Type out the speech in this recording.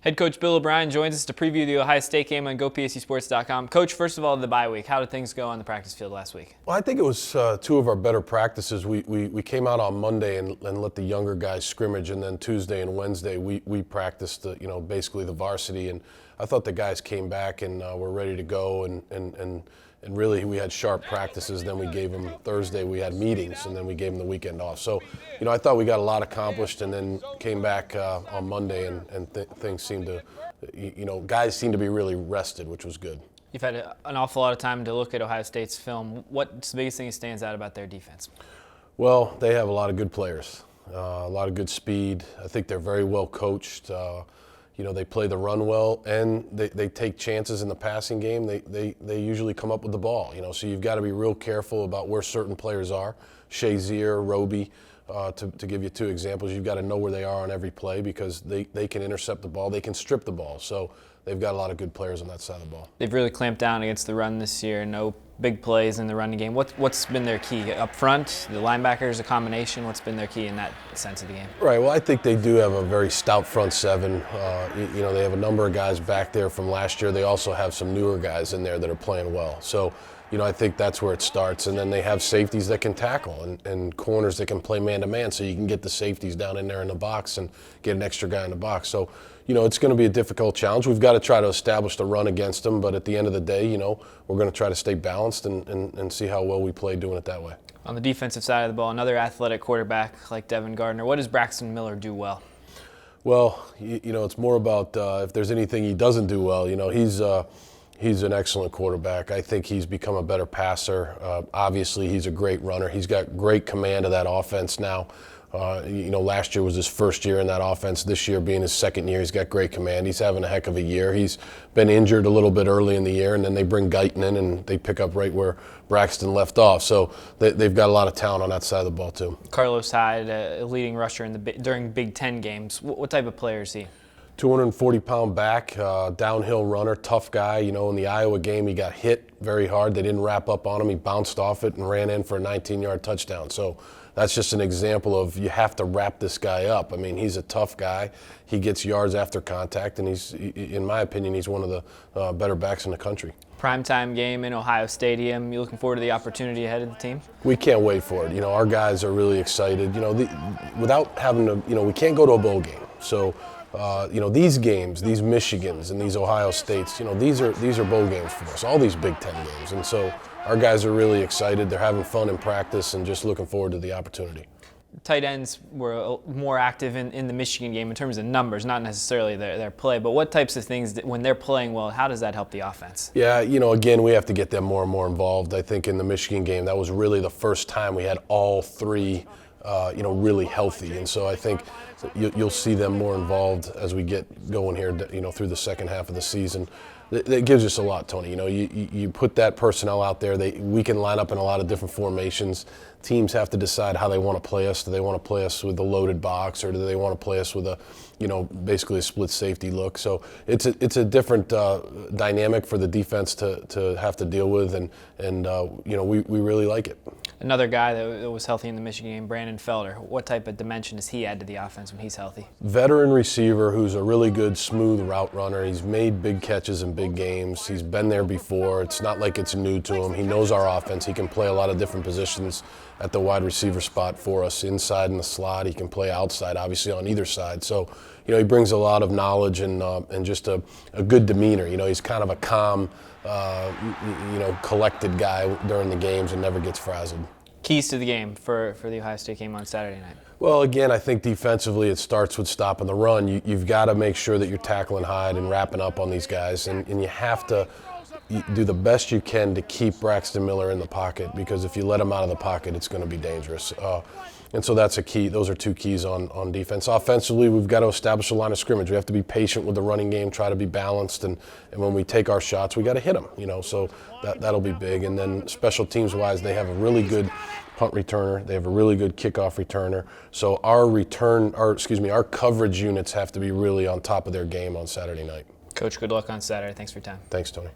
Head coach Bill O'Brien joins us to preview the Ohio State game on GoPSUSports.com. Coach, first of all, the bye week. How did things go on the practice field last week? Well, I think it was two of our better practices. We came out on Monday and let the younger guys scrimmage, and then Tuesday and Wednesday we practiced, basically the varsity. And I thought the guys came back and were ready to go, and really we had sharp practices. Then we gave them Thursday, we had meetings, and then we gave them the weekend off. So, I thought we got a lot accomplished, and then came back on Monday, and things seemed to, guys seemed to be really rested, which was good. You've had an awful lot of time to look at Ohio State's film. What's the biggest thing that stands out about their defense? Well, they have a lot of good players, a lot of good speed. I think they're very well coached. They play the run well, and they take chances in the passing game. They usually come up with the ball, so you've got to be real careful about where certain players are. Shazier, Roby, to give you two examples, you've got to know where they are on every play because they can intercept the ball, they can strip the ball. So they've got a lot of good players on that side of the ball. They've really clamped down against the run this year. No big plays in the running game. What's been their key? Up front, the linebackers, a combination. What's been their key in that sense of the game? Right, well, I think they do have a very stout front seven. They have a number of guys back there from last year. They also have some newer guys in there that are playing well. So, I think that's where it starts. And then they have safeties that can tackle and corners that can play man-to-man, so you can get the safeties down in there in the box and get an extra guy in the box. So, it's going to be a difficult challenge. We've got to try to establish the run against them, but at the end of the day, we're going to try to stay balanced and see how well we play doing it that way. On the defensive side of the ball, another athletic quarterback like Devin Gardner. What does Braxton Miller do well? Well, it's more about if there's anything he doesn't do well. He's an excellent quarterback. I think he's become a better passer. Obviously, he's a great runner. He's got great command of that offense now. Last year was his first year in that offense. This year being his second year, he's got great command. He's having a heck of a year. He's been injured a little bit early in the year, and then they bring Guyton in, and they pick up right where Braxton left off. So they've got a lot of talent on that side of the ball, too. Carlos Hyde, a leading rusher during Big Ten games. What type of player is he? 240-pound back, downhill runner, tough guy. In the Iowa game, he got hit very hard. They didn't wrap up on him. He bounced off it and ran in for a 19-yard touchdown. So that's just an example of you have to wrap this guy up. I mean, he's a tough guy. He gets yards after contact, and in my opinion, he's one of the better backs in the country. Primetime game in Ohio Stadium. You looking forward to the opportunity ahead of the team? We can't wait for it. Our guys are really excited. Without having to, we can't go to a bowl game. So, these games, these Michigans and these Ohio States, these are bowl games for us, all these Big Ten games. And so our guys are really excited. They're having fun in practice and just looking forward to the opportunity. Tight ends were more active in the Michigan game in terms of numbers, not necessarily their play, but what types of things, when they're playing well, how does that help the offense? Yeah, again, we have to get them more and more involved. I think in the Michigan game, that was really the first time we had all three really healthy. And so I think you'll see them more involved as we get going here, through the second half of the season. It gives us a lot, Tony. You put that personnel out there. We can line up in a lot of different formations. Teams have to decide how they want to play us. Do they want to play us with a loaded box, or do they want to play us with a, basically a split safety look? So it's a different dynamic for the defense to have to deal with, and we really like it. Another guy that was healthy in the Michigan game, Brandon Felder. What type of dimension does he add to the offense when he's healthy? Veteran receiver who's a really good, smooth route runner. He's made big catches in big games. He's been there before. It's not like it's new to him. He knows our offense. He can play a lot of different positions at the wide receiver spot for us, inside in the slot. He can play outside, obviously, on either side. So, he brings a lot of knowledge and just a good demeanor. He's kind of a calm, collected guy during the games and never gets frazzled. Keys to the game for the Ohio State game on Saturday night? Well, again, I think defensively it starts with stopping the run. You've got to make sure that you're tackling Hyde and wrapping up on these guys, and you have to do the best you can to keep Braxton Miller in the pocket, because if you let him out of the pocket, it's going to be dangerous. And so that's a key. Those are two keys on defense. Offensively, we've got to establish a line of scrimmage. We have to be patient with the running game, try to be balanced, and when we take our shots, we got to hit them. So that'll be big. And then special teams wise, they have a really good punt returner. They have a really good kickoff returner. So our coverage units have to be really on top of their game on Saturday night. Coach, good luck on Saturday. Thanks for your time. Thanks, Tony.